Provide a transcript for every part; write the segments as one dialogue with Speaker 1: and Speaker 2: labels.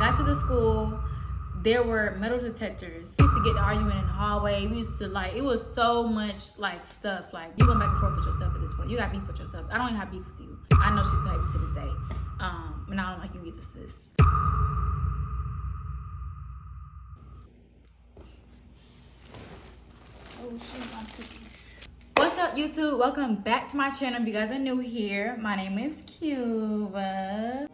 Speaker 1: got to the school, there were metal detectors. We used to get to arguing in the hallway. We used to like, it was so much like stuff. Like, you go back and forth with yourself at this point. You got beef with yourself. I don't even have beef with you. I know she's happy to this day. And I don't like you either, sis. Oh, shit, my cookies. What's up, YouTube? Welcome back to my channel. If you guys are new here, my name is Cuba.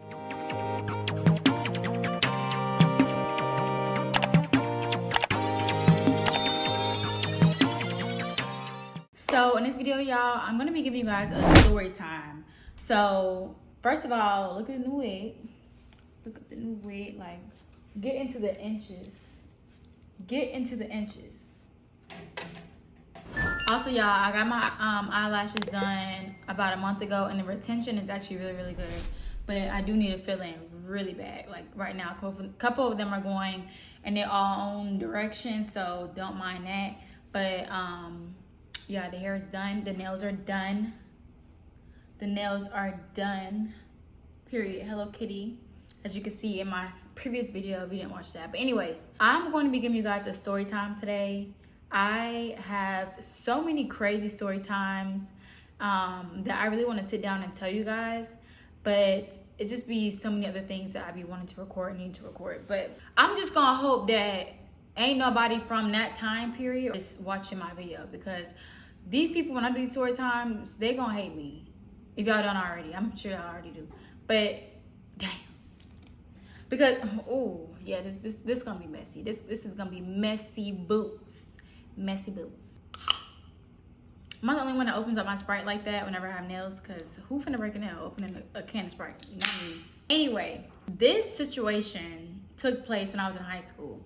Speaker 1: So in this video, y'all, I'm gonna be giving you guys a story time. So first of all, look at the new wig. Look at the new wig. Like, get into the inches. Get into the inches. Also, y'all, I got my eyelashes done about a month ago, and the retention is actually really good. But I do need to fill in really bad. Like right now, a couple of them are going in their own direction, so don't mind that. But yeah, the hair is done. The nails are done. The nails are done. Period. Hello Kitty. As you can see in my previous video, if you didn't watch that. But anyways, I'm going to be giving you guys a story time today. I have so many crazy story times that I really want to sit down and tell you guys. But it just be so many other things that I be wanting to record and need to record. But I'm just going to hope that ain't nobody from that time period is watching my video, because these people, when I do these story times, they gonna hate me. If y'all don't already, I'm sure y'all already do. But damn, because oh yeah, this gonna be messy. This is gonna be messy boots, messy boots. Am I the only one that opens up my Sprite like that whenever I have nails? Cause who finna break a nail opening a can of Sprite? Not me. Anyway, this situation took place when I was in high school.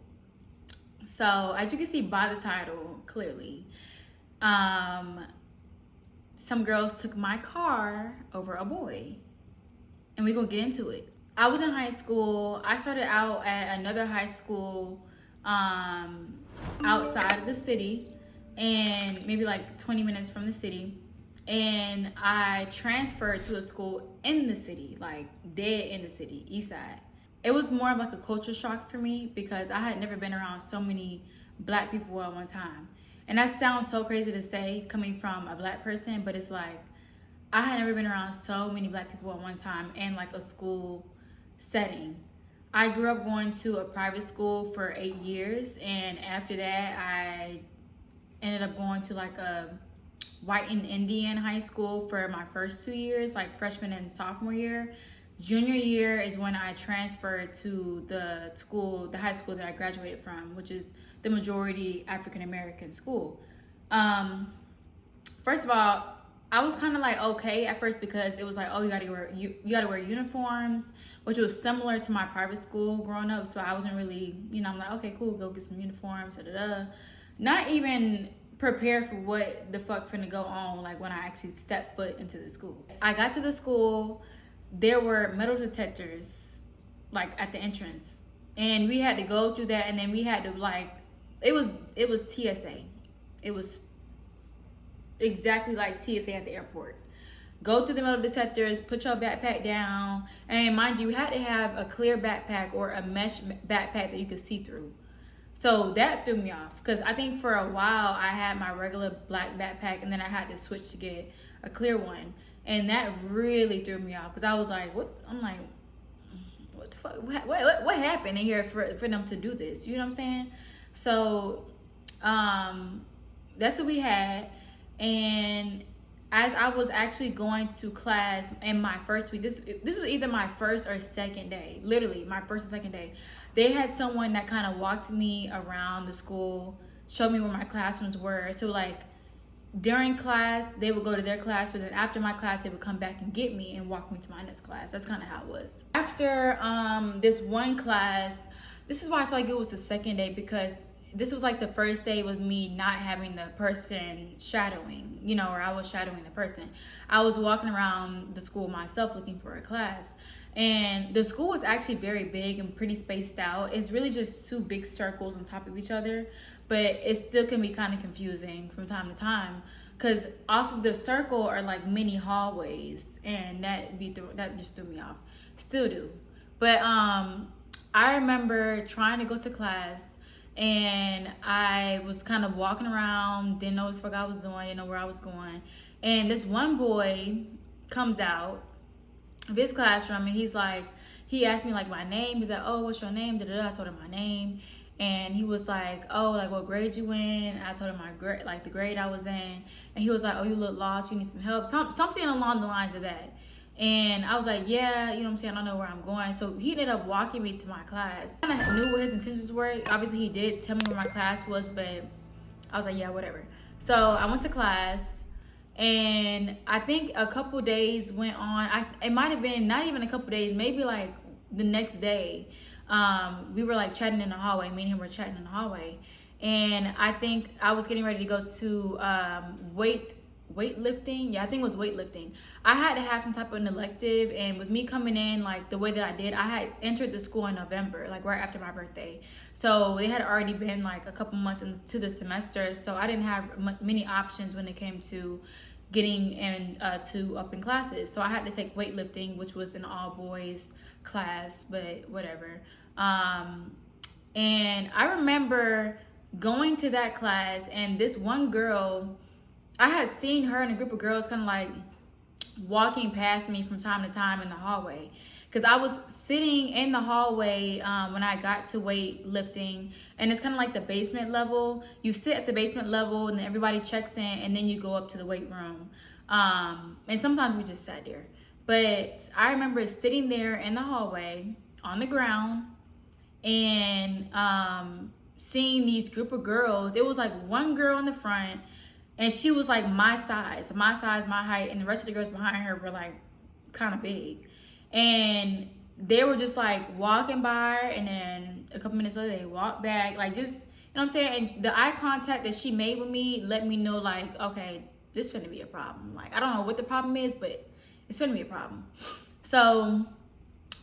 Speaker 1: So as you can see by the title, clearly, some girls took my car over a boy, and we're gonna get into it. I was in high school. I started out at another high school outside of the city, and maybe like 20 minutes from the city. And I transferred to a school in the city, like dead in the city, east side. It was more of like a culture shock for me, because I had never been around so many black people at one time. And that sounds so crazy to say coming from a black person, but it's like, I had never been around so many black people at one time in like a school setting. I grew up going to a private school for 8 years, and after that I ended up going to like a white and Indian high school for my first 2 years, like freshman and sophomore year. Junior year is when I transferred to the high school that I graduated from, which is the majority African-American school. First of all, I was kind of like okay at first, because it was like, oh, you gotta wear uniforms, which was similar to my private school growing up. So I wasn't really, I'm like, okay, cool, go get some uniforms, Not even prepared for what the fuck finna go on, like when I actually stepped foot into the school. I got to the school. There were metal detectors like at the entrance, and we had to go through that, and then we had to like, it was TSA. It was exactly like TSA at the airport. Go through the metal detectors, put your backpack down, and mind you had to have a clear backpack or a mesh backpack that you could see through. So that threw me off, because I think for a while I had my regular black backpack, and then I had to switch to get a clear one. And that really threw me off, because I was like, what? I'm like, what the fuck? What happened in here for them to do this? You know what I'm saying? So that's what we had. And as I was actually going to class in my first week, this was either my first or second day, literally my first and second day, they had someone that kind of walked me around the school, showed me where my classrooms were. So like, during class, they would go to their class, but then after my class, they would come back and get me and walk me to my next class. That's kind of how it was. After this one class, this is why I feel like it was the second day, because this was like the first day with me not having the person shadowing, or I was shadowing the person. I was walking around the school myself looking for a class. And the school was actually very big and pretty spaced out. It's really just 2 big circles on top of each other, but it still can be kind of confusing from time to time, because off of the circle are like mini hallways, and that just threw me off. Still do. But I remember trying to go to class, and I was kind of walking around, didn't know what the fuck I was doing, didn't know where I was going. And this one boy comes out of his classroom, and he asked me like my name. He's like, oh, what's your name? Da-da-da. I told him my name. And he was like, oh, like what grade you in? And I told him my grade, like the grade I was in. And he was like, oh, you look lost, you need some help. Something along the lines of that. And I was like, yeah, you know what I'm saying? I don't know where I'm going. So he ended up walking me to my class. I kind of knew what his intentions were. Obviously, he did tell me where my class was, but I was like, yeah, whatever. So I went to class, and I think a couple days went on. It might have been not even a couple days, maybe like the next day. We were like chatting in the hallway. Me and him were chatting in the hallway. And I think I was getting ready to go to weightlifting. Yeah, I think it was weightlifting. I had to have some type of an elective, and with me coming in like the way that I did, I had entered the school in November, like right after my birthday. So it had already been like a couple months into the semester, so I didn't have many options when it came to getting to up in classes. So I had to take weightlifting, which was an all boys class, but whatever. And I remember going to that class, and this one girl, I had seen her and a group of girls kind of like walking past me from time to time in the hallway, because I was sitting in the hallway when I got to weightlifting, and it's kind of like the basement level. You sit at the basement level, and then everybody checks in, and then you go up to the weight room. And sometimes we just sat there. But I remember sitting there in the hallway on the ground, and seeing these group of girls. It was like one girl in the front, and she was like my size, my height, and the rest of the girls behind her were like kind of big. And they were just like walking by, and then a couple minutes later they walked back, like just, you know what I'm saying? And the eye contact that she made with me let me know like, okay, this is finna be a problem. Like, I don't know what the problem is, but it's finna be a problem. So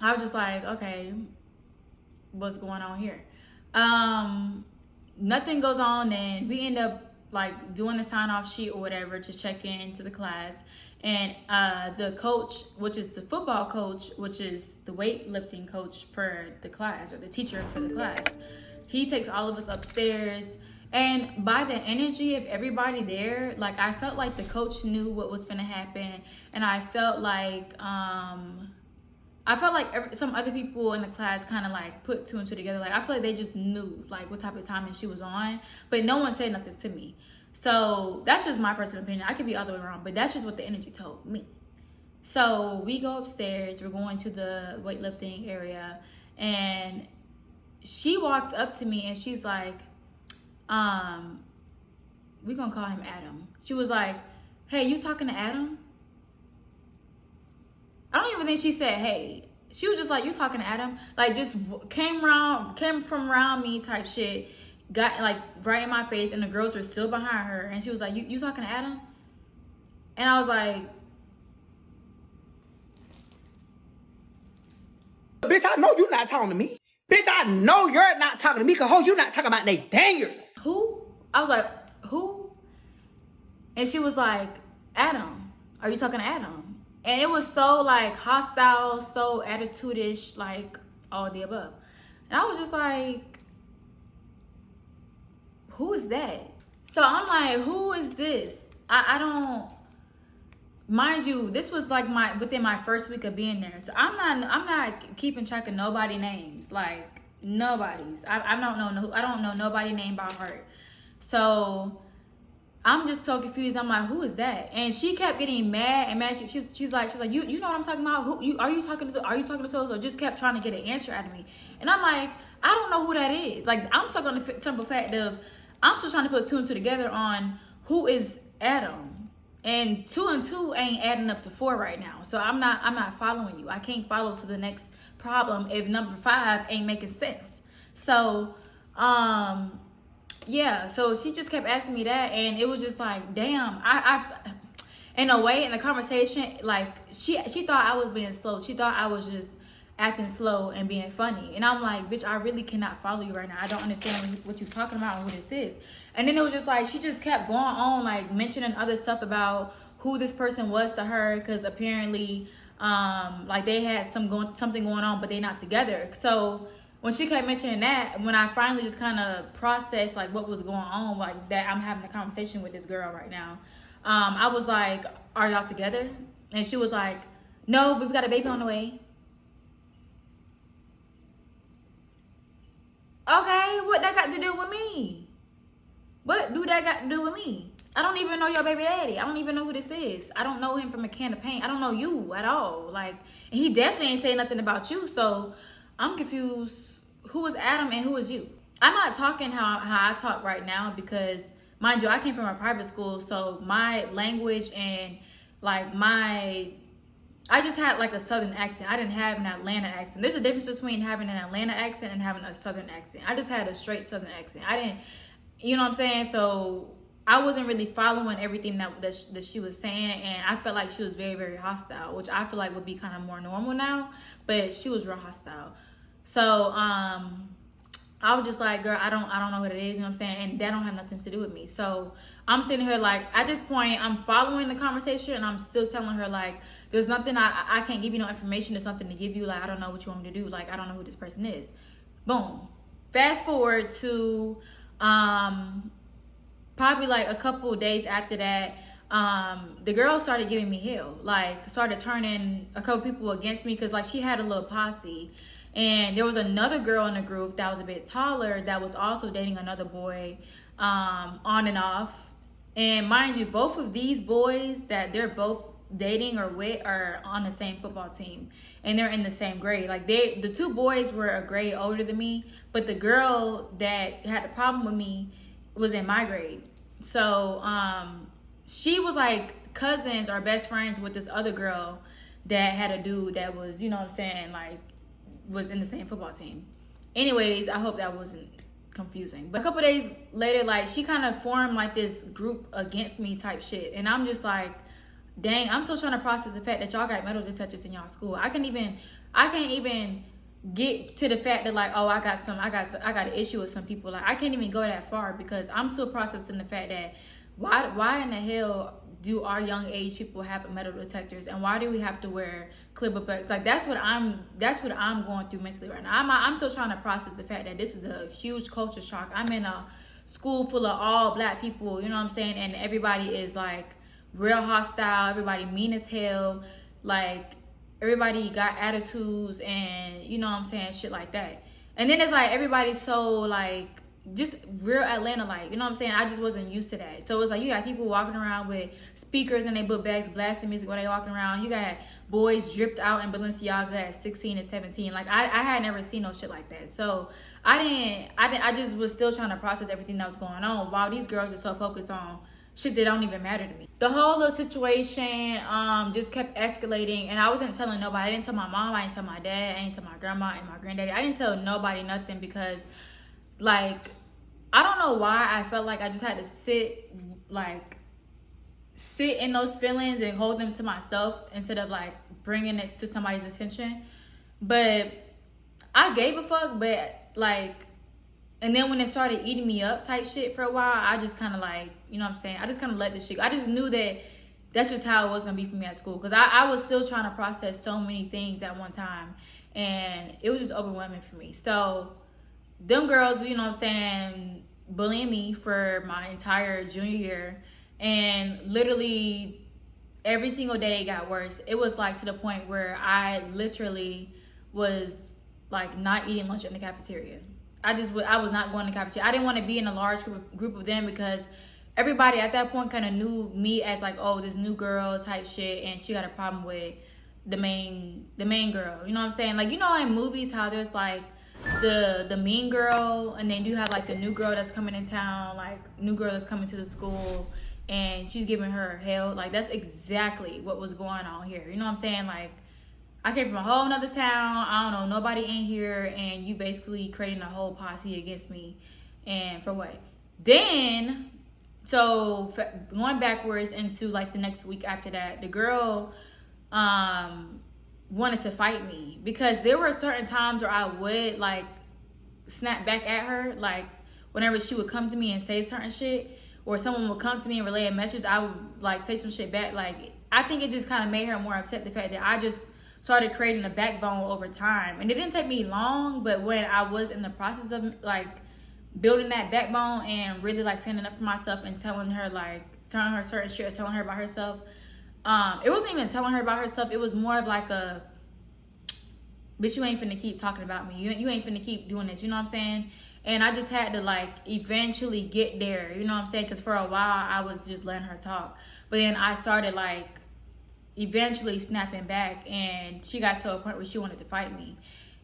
Speaker 1: I was just like, okay, what's going on here? Nothing goes on, and we end up like doing the sign-off sheet or whatever to check into the class. And the coach, which is the football coach, which is the weightlifting coach for the class, or the teacher for the class, he takes all of us upstairs. And by the energy of everybody there, like I felt like the coach knew what was gonna happen, and I felt like some other people in the class kind of like put two and two together. Like I feel like they just knew like what type of timing she was on, but no one said nothing to me. So that's just my personal opinion. I could be all the way wrong, but that's just what the energy told me. So we go upstairs. We're going to the weightlifting area, and she walks up to me and she's like, we're gonna call him Adam. She was like, hey, you talking to Adam? I don't even think she said, hey. She was just like, you talking to Adam? Like, just came from around me type shit. Got, like, right in my face, and the girls were still behind her. And she was like, you talking to Adam? And I was like...
Speaker 2: Bitch, I know you're not talking to me. Bitch, I know you're not talking to me, because, you're not talking about Nathaniels.
Speaker 1: Who? I was like, who? And she was like, Adam. Are you talking to Adam? And it was so like hostile, so attitude-ish, like all of the above. And I was just like, who is that? So I'm like, who is this? I don't, mind you, this was like within my first week of being there. So I'm not keeping track of nobody's names, like nobody's. I don't know nobody's name by heart. So I'm just so confused. I'm like, who is that? And she kept getting mad and mad. She's like, you know what I'm talking about? Are you talking to so? Just kept trying to get an answer out of me. And I'm like, I don't know who that is. Like, I'm stuck on the simple fact of I'm still trying to put two and two together on who is Adam. And 2 and 2 ain't adding up to 4 right now. So I'm not following you. I can't follow to the next problem if number 5 ain't making sense. So yeah, so she just kept asking me that, and it was just like, damn, I in a way, in the conversation, like she thought I was being slow. She thought I was just acting slow and being funny. And I'm like, bitch, I really cannot follow you right now. I don't understand what you're talking about or who this is. And then it was just like, she just kept going on, like mentioning other stuff about who this person was to her, because apparently like they had something going on, but they're not together. So when she kept mentioning that, when I finally just kind of processed like what was going on, like that I'm having a conversation with this girl right now, I was like, are y'all together? And she was like, no, but we got a baby on the way. Okay, what that got to do with me? What do that got to do with me? I don't even know your baby daddy. I don't even know who this is. I don't know him from a can of paint. I don't know you at all. Like, and he definitely ain't saying nothing about you. So I'm confused. Who is Adam and who is you? I'm not talking how I talk right now because, mind you, I came from a private school. So my language and like I just had like a southern accent. I didn't have an Atlanta accent. There's a difference between having an Atlanta accent and having a southern accent. I just had a straight southern accent. I didn't, you know what I'm saying? So I wasn't really following everything that she was saying, and I felt like she was very, very hostile, which I feel like would be kind of more normal now, but she was real hostile. So I was just like, girl, I don't know what it is, you know what I'm saying? And that don't have nothing to do with me. So I'm sitting here like, at this point, I'm following the conversation and I'm still telling her like, there's nothing, I can't give you no information. There's something to give you. Like, I don't know what you want me to do. Like, I don't know who this person is. Boom. Fast forward to probably like a couple of days after that, the girl started giving me hell. Like, started turning a couple people against me because like she had a little posse. And there was another girl in the group that was a bit taller that was also dating another boy on and off. And mind you, both of these boys that they're both dating or with are on the same football team. And they're in the same grade. Like, the two boys were a grade older than me. But the girl that had the problem with me was in my grade. So she was like cousins or best friends with this other girl that had a dude that was, you know what I'm saying, like, was in the same football team. Anyways, I hope that wasn't confusing. But a couple days later, like, she kind of formed like this group against me type shit. And I'm just like, dang, I'm still trying to process the fact that y'all got metal detectors in y'all school. I can't even get to the fact that like, oh, I got an issue with some people. Like, I can't even go that far because I'm still processing the fact that why in the hell do our young age people have metal detectors, and why do we have to wear clip bags? Like, that's what I'm going through mentally right now. I'm still trying to process the fact that this is a huge culture shock. I'm in a school full of all black people, you know what I'm saying, and everybody is like real hostile, everybody mean as hell, like everybody got attitudes and you know what I'm saying, shit like that. And then it's like everybody's so like just real Atlanta like, you know what I'm saying? I just wasn't used to that. So it's like you got people walking around with speakers in their book bags blasting music while they walking around. You got boys dripped out in Balenciaga at 16 and 17. Like, I had never seen no shit like that. So I just was still trying to process everything that was going on while these girls are so focused on shit that don't even matter to me. The whole little situation just kept escalating, and I wasn't telling nobody. I didn't tell my mom, I didn't tell my dad, I didn't tell my grandma and my granddaddy. I didn't tell nobody nothing because like, I don't know why I felt like I just had to sit in those feelings and hold them to myself instead of like bringing it to somebody's attention. But I gave a fuck, but like, and then when it started eating me up type shit for a while, I just kind of like, you know what I'm saying, I just kind of let this shit go. I just knew that that's just how it was gonna be for me at school, because I was still trying to process so many things at one time, and it was just overwhelming for me. So them girls, you know what I'm saying, bullying me for my entire junior year, and literally every single day it got worse. It was like to the point where I literally was like not eating lunch in the cafeteria. I was not going to the cafeteria. I didn't want to be in a large group of them because everybody at that point kind of knew me as like, oh, this new girl type shit, and she got a problem with the main girl. You know what I'm saying? Like, you know, in movies how there's like the mean girl, and then you have like the new girl that's coming in town, like new girl that's coming to the school, and she's giving her hell. Like, that's exactly what was going on here. You know what I'm saying? Like, I came from a whole nother town, I don't know nobody in here, and you basically creating a whole posse against me. And for what? Then, so going backwards into like the next week after that, the girl wanted to fight me, because there were certain times where I would like snap back at her. Like, whenever she would come to me and say certain shit, or someone would come to me and relay a message, I would like say some shit back. Like, I think it just kind of made her more upset, the fact that I just started creating a backbone over time. And it didn't take me long, but when I was in the process of like building that backbone and really like standing up for myself and telling her certain shit, or telling her about herself, it wasn't even telling her about herself. It was more of like a, bitch, you ain't finna keep talking about me. You ain't finna keep doing this. You know what I'm saying? And I just had to like eventually get there. You know what I'm saying? Because for a while I was just letting her talk. But then I started like eventually snapping back, and she got to a point where she wanted to fight me.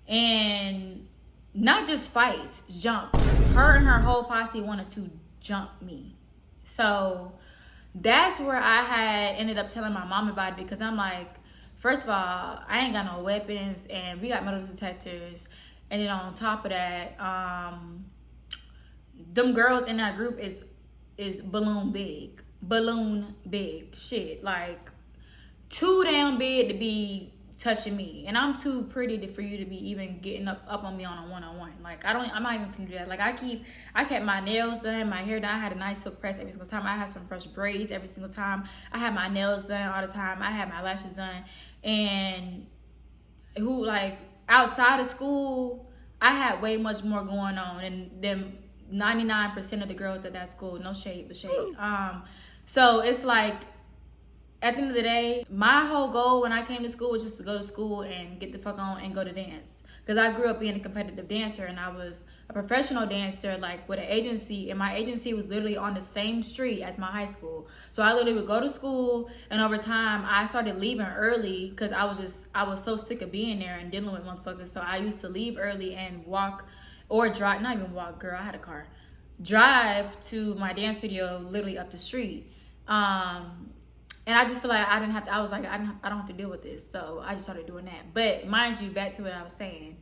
Speaker 1: And not just fight, jump. Her and her whole posse wanted to jump me. So that's where I had ended up telling my mom about it, because I'm like, first of all, I ain't got no weapons, and we got metal detectors. And then on top of that, them girls in that group is balloon big shit, like too damn big to be touching me, and I'm too pretty for you to be even getting up on me on a one-on-one. Like I'm not even gonna do that. Like I kept my nails done, my hair done. I had a nice silk press every single time. I had some fresh braids every single time. I had my nails done all the time. I had my lashes done. And who, like, outside of school, I had way much more going on than 99% of the girls at that school. No shade, but shade. So it's like, at the end of the day, my whole goal when I came to school was just to go to school and get the fuck on and go to dance. Because I grew up being a competitive dancer, and I was a professional dancer, like with an agency, and my agency was literally on the same street as my high school. So I literally would go to school, and over time I started leaving early because I was so sick of being there and dealing with motherfuckers. So I used to leave early and walk or drive, not even walk, girl, I had a car, drive to my dance studio literally up the street. And I just feel like I don't have to deal with this. So I just started doing that. But mind you, back to what I was saying.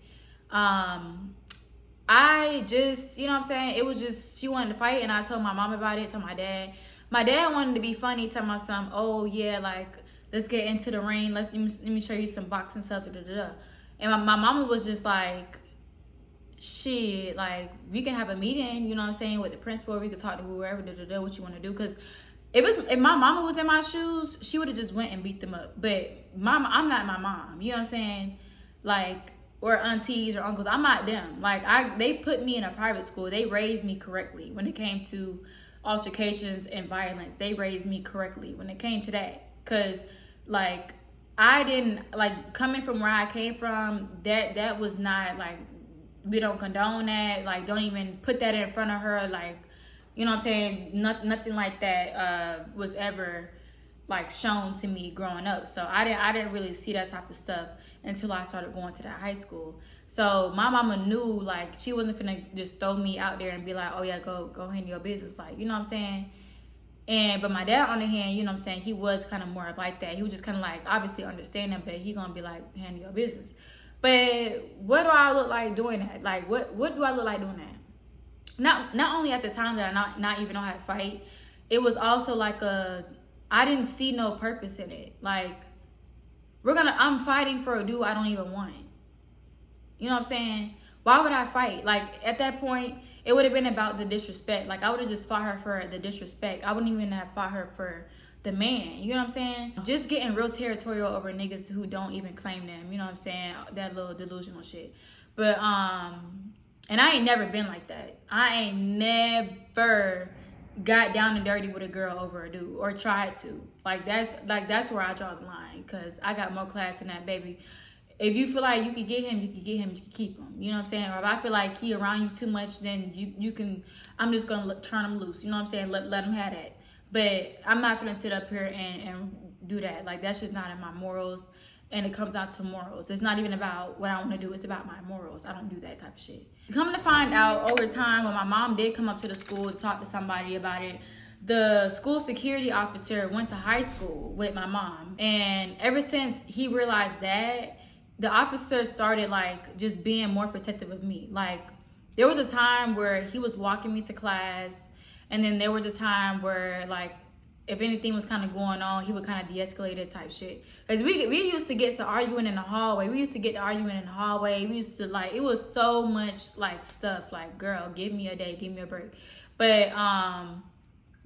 Speaker 1: I just, you know what I'm saying? It was just, she wanted to fight, and I told my mom about it, told my dad. My dad wanted to be funny, tell my son, oh yeah, like, let's get into the ring. Let me show you some boxing stuff, da-da-da. And my mama was just like, shit, like, we can have a meeting, you know what I'm saying, with the principal. We could talk to whoever, da-da-da, what you want to do. Because if my mama was in my shoes, she would have just went and beat them up. But I'm not my mom, you know what I'm saying? Like, or aunties or uncles, I'm not them. Like, they put me in a private school. They raised me correctly when it came to altercations and violence. They raised me correctly when it came to that. Cause like, I didn't, like, coming from where I came from, that was not, like, we don't condone that. Like, don't even put that in front of her. Like, you know what I'm saying? Nothing like that was ever like shown to me growing up. So I didn't really see that type of stuff until I started going to that high school. So my mama knew, like, she wasn't finna just throw me out there and be like, oh yeah, go handle your business. Like, you know what I'm saying? But my dad, on the hand, you know what I'm saying, he was kind of more like that. He was just kind of like, obviously understanding, but he gonna be like, handle your business. But what do I look like doing that? Like, what do I look like doing that? Not only at the time that I not even know how to fight, it was also like I didn't see no purpose in it. Like, I'm fighting for a dude I don't even want. You know what I'm saying? Why would I fight? Like, at that point, it would have been about the disrespect. Like, I would have just fought her for the disrespect. I wouldn't even have fought her for the man. You know what I'm saying? Just getting real territorial over niggas who don't even claim them. You know what I'm saying? That little delusional shit. But, and I ain't never been like that. I ain't never got down and dirty with a girl over a dude, or tried to. That's where I draw the line, because I got more class than that, baby. If you feel like you can get him, you can get him, you can keep him. You know what I'm saying? Or if I feel like he around you too much, then you can, I'm just gonna turn him loose. You know what I'm saying? Let him have that. But I'm not gonna sit up here and do that. Like, that's just not in my morals. And it comes out to morals. It's not even about what I want to do. It's about my morals. I don't do that type of shit. Come to find out, over time, when my mom did come up to the school to talk to somebody about it, the school security officer went to high school with my mom. And ever since he realized that, the officer started, like, just being more protective of me. Like, there was a time where he was walking me to class. And then there was a time where, like, if anything was kind of going on, he would kind of de-escalate it type shit. Because we used to get to arguing in the hallway. We used to like, it was so much, like, stuff. Like, girl, give me a day, give me a break. But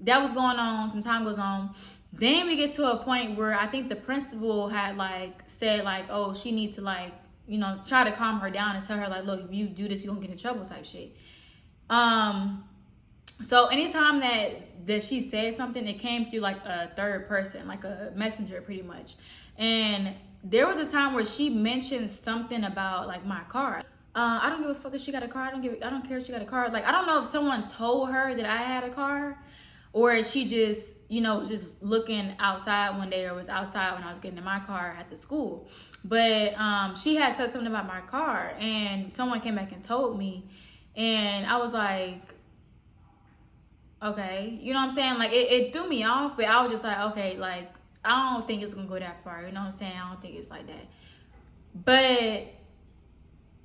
Speaker 1: that was going on. Some time goes on. Then we get to a point where I think the principal had like said like, oh, she needs to like, you know, try to calm her down and tell her like, look, if you do this, you're gonna get in trouble type shit. So anytime that she said something, it came through like a third person, like a messenger pretty much. And there was a time where she mentioned something about like my car. I don't give a fuck if she got a car. I don't care if she got a car. Like, I don't know if someone told her that I had a car, or she just, you know, was just looking outside one day, or was outside when I was getting in my car at the school. But she had said something about my car, and someone came back and told me, and I was like, okay, you know what I'm saying? Like, it threw me off, but I was just like, okay, like, I don't think it's gonna go that far, you know what I'm saying? I don't think it's like that. But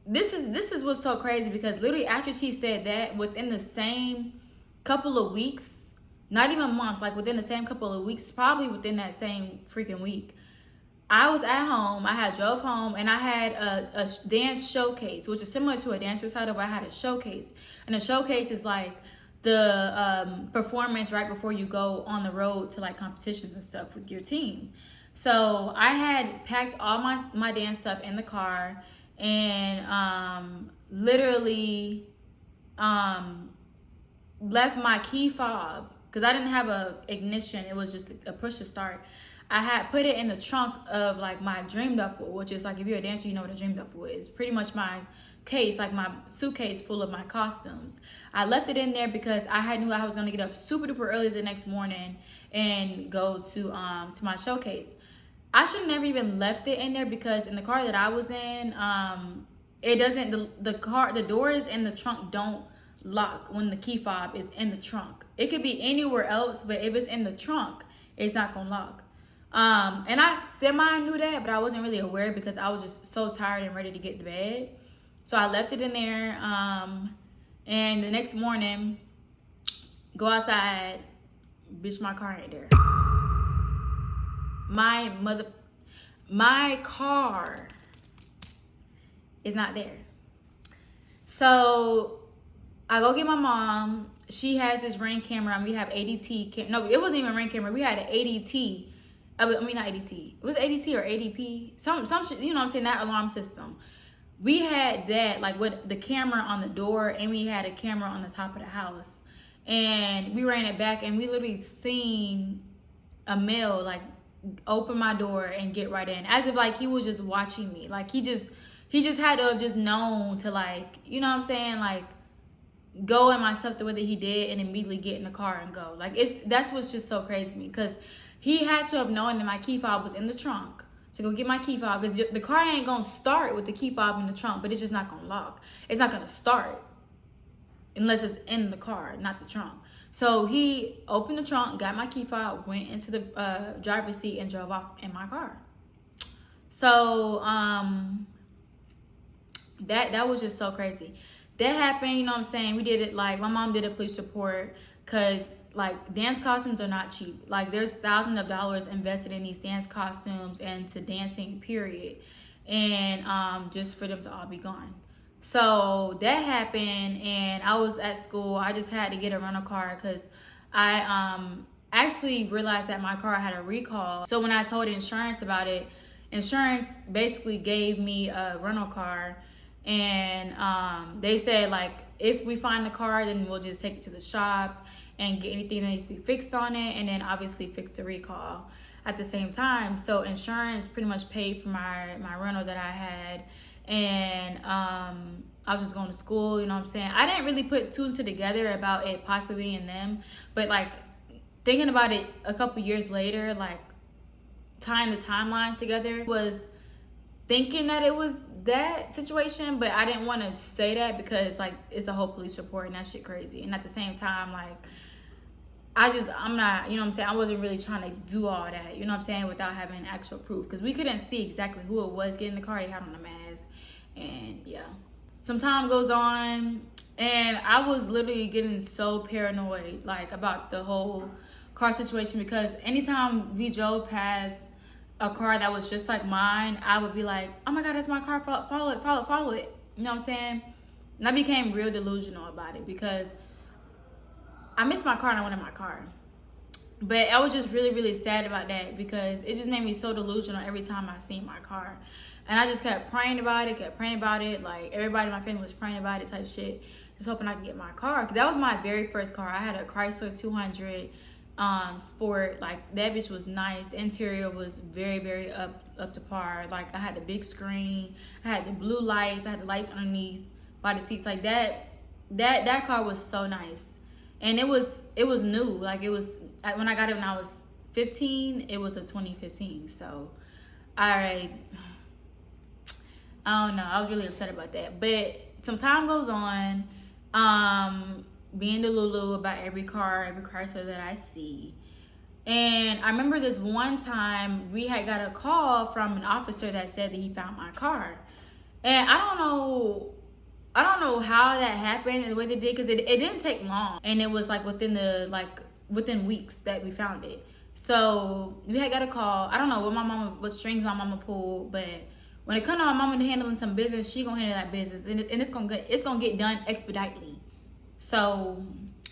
Speaker 1: this is what's so crazy, because literally after she said that, within the same couple of weeks, not even a month, like within the same couple of weeks, probably within that same freaking week, I was at home. I had drove home, and I had a dance showcase, which is similar to a dance recital, but I had a showcase. And a showcase is like the performance right before you go on the road to like competitions and stuff with your team. So I had packed all my dance stuff in the car, and literally left my key fob, because I didn't have a ignition. It was just a push to start. I had put it in the trunk of like my dream duffel, which is like, if you're a dancer, you know what a dream duffel is. Pretty much my case, like my suitcase full of my costumes. I left it in there because I knew I was gonna get up super duper early the next morning and go to my showcase. I should have never even left it in there, because in the car that I was in, it doesn't, the doors in the trunk don't lock when the key fob is in the trunk. It could be anywhere else, but if it's in the trunk, it's not gonna lock. And I semi knew that, but I wasn't really aware, because I was just so tired and ready to get to bed. So I left it in there, and the next morning, go outside, bitch, my car ain't there. My car is not there. So I go get my mom. She has this Ring camera, and we have ADT. No, it wasn't even a Ring camera. We had an ADT. I mean, not ADT. It was ADT or ADP. Some shit, you know what I'm saying? That alarm system. We had that, like, with the camera on the door, and we had a camera on the top of the house. And we ran it back, and we literally seen a male, like, open my door and get right in, as if like he was just watching me. Like, he just had to have just known to, like, you know what I'm saying, like, go in my stuff the way that he did, and immediately get in the car and go. Like, that's what's just so crazy to me, because he had to have known that my key fob was in the trunk to go get my key fob, because the car ain't gonna start with the key fob in the trunk, but it's just not gonna lock. It's not gonna start unless it's in the car, not the trunk. So he opened the trunk, got my key fob, went into the driver's seat, and drove off in my car. So that was just so crazy. That happened, you know what I'm saying? We did it, like, my mom did a police report, because like, dance costumes are not cheap. Like, there's thousands of dollars invested in these dance costumes and to dancing, period. And just for them to all be gone. So that happened, and I was at school. I just had to get a rental car, because I actually realized that my car had a recall. So when I told insurance about it, insurance basically gave me a rental car, and they said, like, if we find the car, then we'll just take it to the shop and get anything that needs to be fixed on it, and then obviously fix the recall at the same time. So insurance pretty much paid for my rental that I had, and I was just going to school, you know what I'm saying? I didn't really put two and two together about it possibly being them, but like, thinking about it a couple years later, like, tying the timelines together, was thinking that it was that situation, but I didn't want to say that, because like, it's a whole police report, and that shit crazy. And at the same time, like, I'm not, you know what I'm saying, I wasn't really trying to do all that, you know what I'm saying, without having actual proof, because we couldn't see exactly who it was getting in the car. They had on a mask. And yeah, some time goes on, and I was literally getting so paranoid, like, about the whole car situation, because anytime we drove past a car that was just like mine, I would be like, oh my God, that's my car, follow it, you know what I'm saying? And I became real delusional about it, because I missed my car and I wanted my car. But I was just really, really sad about that because it just made me so delusional every time I seen my car. And I just kept praying about it, Like, everybody in my family was praying about it type shit. Just hoping I could get my car. Because that was my very first car. I had a Chrysler 200 Sport. Like, that bitch was nice. The interior was very, very up to par. Like, I had the big screen. I had the blue lights. I had the lights underneath by the seats. Like, that car was so nice. And it was new. Like, it was, when I got it when I was 15, it was a 2015. So I don't know. I was really upset about that. But some time goes on, being the Lulu about every Chrysler that I see. And I remember this one time we had got a call from an officer that said that he found my car. And I don't know how that happened and the way they did, because it didn't take long. And it was like within weeks that we found it. So we had got a call. I don't know what strings my mama pulled, but when it comes to my mama handling some business, she gonna handle that business, and it's gonna get done expeditely. So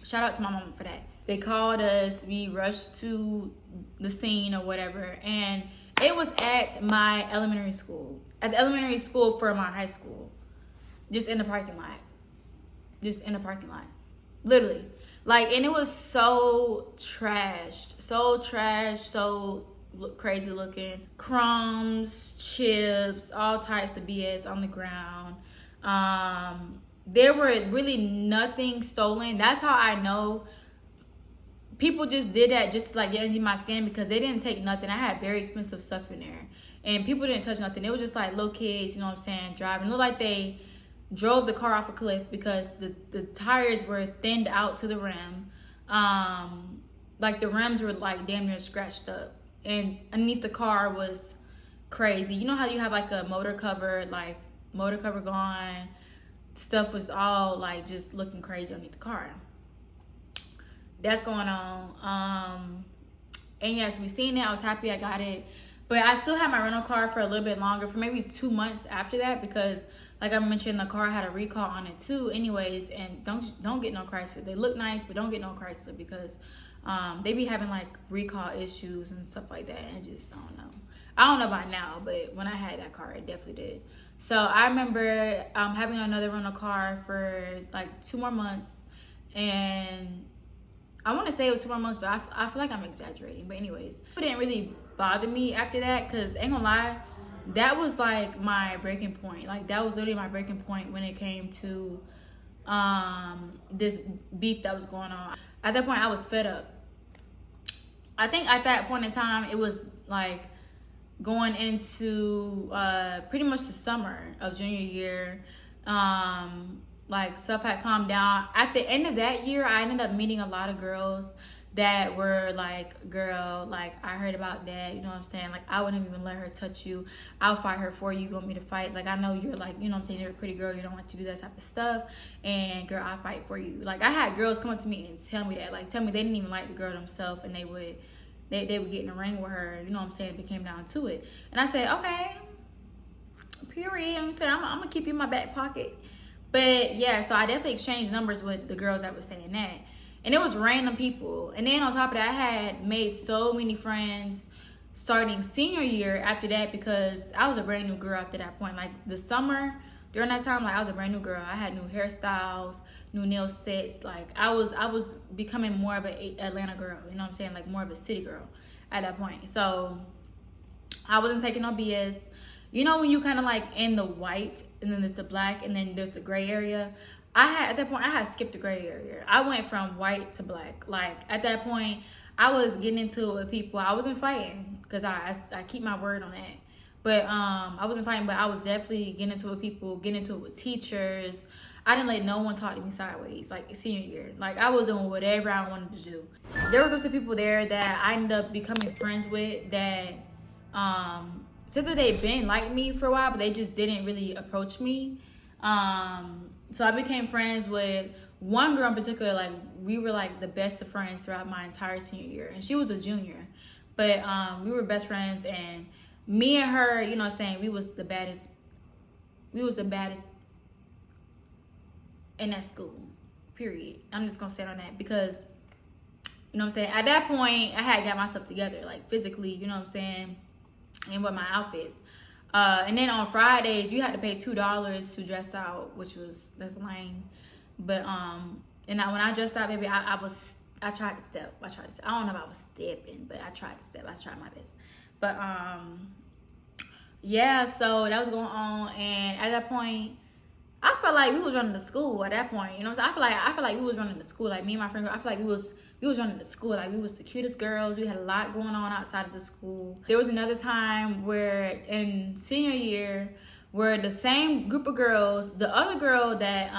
Speaker 1: shout out to my mama for that. They called us. We rushed to the scene or whatever, and it was at my elementary school. At the elementary school for my high school, just in the parking lot. Literally. Like, and it was so trashed, so crazy looking. Crumbs, chips, all types of BS on the ground. There were really nothing stolen. That's how I know people just did that just to like get into my skin, because they didn't take nothing. I had very expensive stuff in there, and people didn't touch nothing. It was just like little kids, you know what I'm saying, driving. It looked like they drove the car off a cliff because the tires were thinned out to the rim. Like, the rims were like damn near scratched up, and underneath the car was crazy. You know how you have like a motor cover gone, stuff was all like just looking crazy underneath the car. That's going on. And yes, we seen it. I was happy I got it, but I still had my rental car for a little bit longer, for maybe 2 months after that, because like I mentioned, the car had a recall on it too anyways. And don't get no Chrysler. They look nice, but don't get no Chrysler, because they be having like recall issues and stuff like that. And just, I don't know about now, but when I had that car, it definitely did. So I remember having another rental car for like 2 more months, and I want to say it was 2 more months, but I feel like I'm exaggerating. But anyways, it didn't really bother me after that, because ain't gonna lie, that was like my breaking point. Like, that was literally my breaking point when it came to this beef that was going on. At that point, I was fed up. I think at that point in time, it was like going into pretty much the summer of junior year. Like, stuff had calmed down. At the end of that year, I ended up meeting a lot of girls that were like, girl, like, I heard about that, you know what I'm saying? Like, I wouldn't even let her touch you. I'll fight her for you. You want me to fight? Like, I know you're like, you know what I'm saying, you're a pretty girl, you don't want to do that type of stuff, and girl, I'll fight for you. Like, I had girls come up to me and tell me that, like, tell me they didn't even like the girl themselves, and they would get in the ring with her, you know what I'm saying? It came down to it. And I said, okay, period. I'm saying, I'm gonna keep you in my back pocket. But yeah, so I definitely exchanged numbers with the girls that were saying that. And it was random people. And then on top of that, I had made so many friends starting senior year after that, because I was a brand new girl after that point. Like, the summer, during that time, like, I was a brand new girl. I had new hairstyles, new nail sets. Like, I was becoming more of an Atlanta girl, you know what I'm saying? Like, more of a city girl at that point. So I wasn't taking no BS. You know when you kind of like in the white, and then there's the black, and then there's the gray area? At that point, I had skipped the gray area. I went from white to black. Like, at that point, I was getting into it with people. I wasn't fighting, because I keep my word on that. But I wasn't fighting, but I was definitely getting into it with people, getting into it with teachers. I didn't let no one talk to me sideways, like, senior year. Like, I was doing whatever I wanted to do. There were groups of people there that I ended up becoming friends with that said that they'd been like me for a while, but they just didn't really approach me. So I became friends with one girl in particular. Like, we were like the best of friends throughout my entire senior year, and she was a junior, but we were best friends. And me and her, you know what I'm saying, we was the baddest in that school, period. I'm just gonna say it on that, because You know what I'm saying? At that point, I had got myself together, like physically, you know what I'm saying? And with my outfits. And then on Fridays, you had to pay $2 to dress out, that's lame. But when I dressed out, baby, I tried to step. I don't know if I was stepping, but I tried to step. I tried my best. But yeah, so that was going on, and at that point, I felt like we was running the school at that point. You know what I'm saying? I feel like we was running the school. Like me and my friend, I feel like we was running the school. Like we was the cutest girls. We had a lot going on outside of the school. There was another time where in senior year, where the same group of girls, the other girl that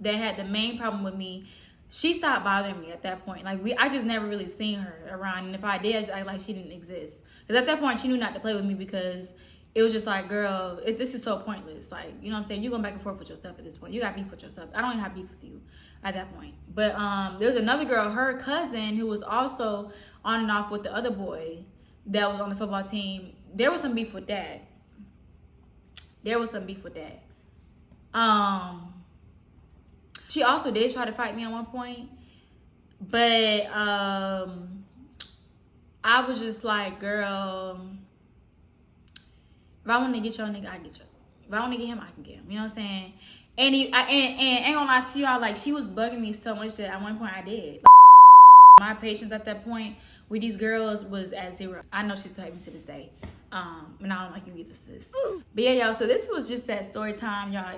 Speaker 1: had the main problem with me, she stopped bothering me at that point. Like I just never really seen her around, and if I did, I just act like she didn't exist. Because at that point, she knew not to play with me because it was just like, girl, this is so pointless. Like, you know what I'm saying? You going back and forth with yourself at this point. You got beef with yourself. I don't even have beef with you at that point. But there was another girl, her cousin, who was also on and off with the other boy that was on the football team. There was some beef with that. She also did try to fight me at one point. But I was just like, girl, if I want to get your nigga, I get you. If I want to get him, I can get him. You know what I'm saying? And ain't gonna lie to y'all, like, she was bugging me so much that at one point I did. Like, my patience at that point with these girls was at 0. I know she still hates me to this day. And I don't like you either, sis. But yeah, y'all, so this was just that story time, y'all.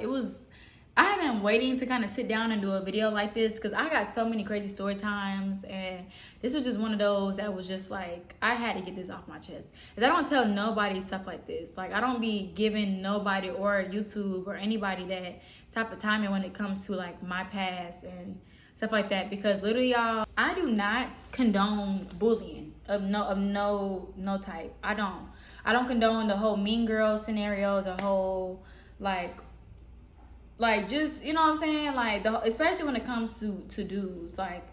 Speaker 1: I have been waiting to kind of sit down and do a video like this because I got so many crazy story times, and this was just one of those that was just like, I had to get this off my chest. Because I don't tell nobody stuff like this. Like, I don't be giving nobody or YouTube or anybody that type of timing when it comes to like my past and stuff like that, because literally, y'all, I do not condone bullying of no type. I don't condone the whole mean girl scenario, the whole like just, you know what I'm saying, like especially when it comes to dudes. Like,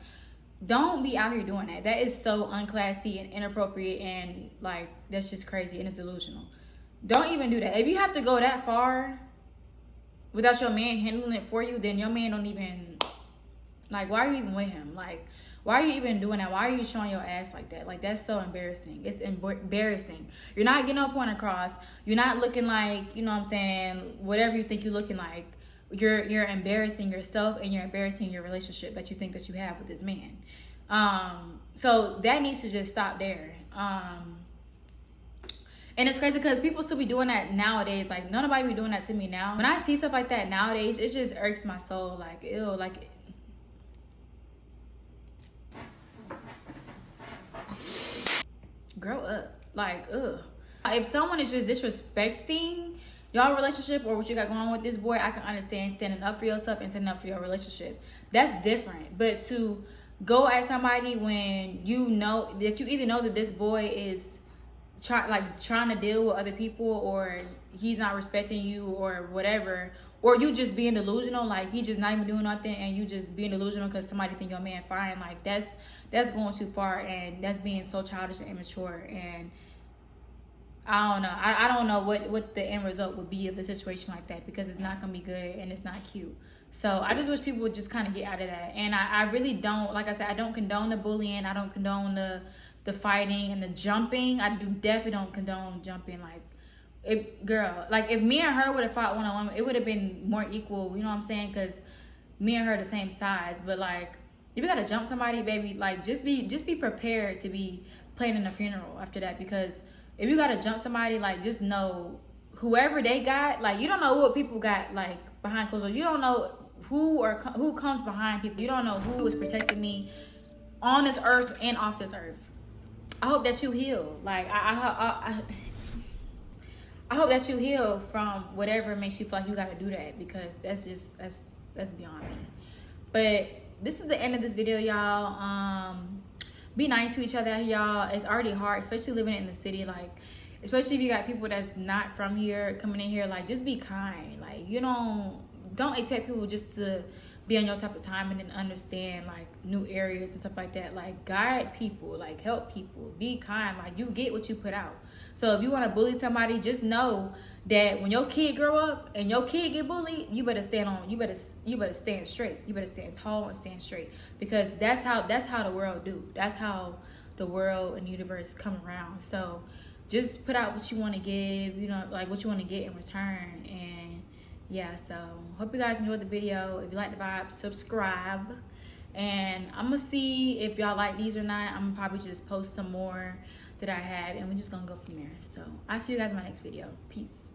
Speaker 1: don't be out here doing that. That is so unclassy and inappropriate, and like, that's just crazy and it's delusional. Don't even do that. If you have to go that far without your man handling it for you, then your man don't even, like, why are you even with him? Like, why are you even doing that? Why are you showing your ass like that? Like, that's so embarrassing. It's embarrassing. You're not getting no point across. You're not looking like, you know what I'm saying, whatever you think you're looking like. You're embarrassing yourself, and you're embarrassing your relationship that you think that you have with this man. So that needs to just stop there. And it's crazy because people still be doing that nowadays. Like, nobody be doing that to me now. When I see stuff like that nowadays, it just irks my soul. Like, ew, like, grow up. Like, ugh. If someone is just disrespecting y'all relationship or what you got going on with this boy, I can understand standing up for yourself and standing up for your relationship. That's different. But to go at somebody when you know that you either know that this boy is trying to deal with other people, or he's not respecting you, or whatever, or you just being delusional, like he's just not even doing nothing, and you just being delusional because somebody think your man fine, like that's going too far, and that's being so childish and immature. And I don't know. I don't know what the end result would be of a situation like that, because it's not gonna be good and it's not cute. So I just wish people would just kind of get out of that. And I really don't, like I said, I don't condone the bullying. I don't condone the fighting and the jumping. I definitely don't condone jumping. Like, if me and her would have fought one-on-one, it would have been more equal. You know what I'm saying? Because me and her are the same size. But like, if you gotta jump somebody, baby, like just be prepared to be playing in a funeral after that. Because if you gotta jump somebody, like, just know whoever they got, like, you don't know what people got, like, behind closed doors. You don't know who comes behind people. You don't know who is protecting me on this earth and off this earth. I hope that you heal. Like, I hope that you heal from whatever makes you feel like you gotta do that, because that's beyond me. But this is the end of this video, y'all. Be nice to each other, y'all. It's already hard, especially living in the city. Like, especially if you got people that's not from here coming in here. Like, just be kind. Like, you don't expect people just to be on your type of time and then understand like new areas and stuff like that. Like guide people, like help people, be kind. Like you get what you put out. So if you want to bully somebody, just know that when your kid grow up and your kid get bullied, you better stand straight. You better stand tall and stand straight, because that's how the world do. That's how the world and universe come around. So just put out what you want to give, you know, like what you want to get in return. And yeah, so hope you guys enjoyed the video. If you like the vibe, subscribe. And I'm gonna see if y'all like these or not. I'm gonna probably just post some more that I have, and we're just gonna go from there. So I'll see you guys in my next video. Peace.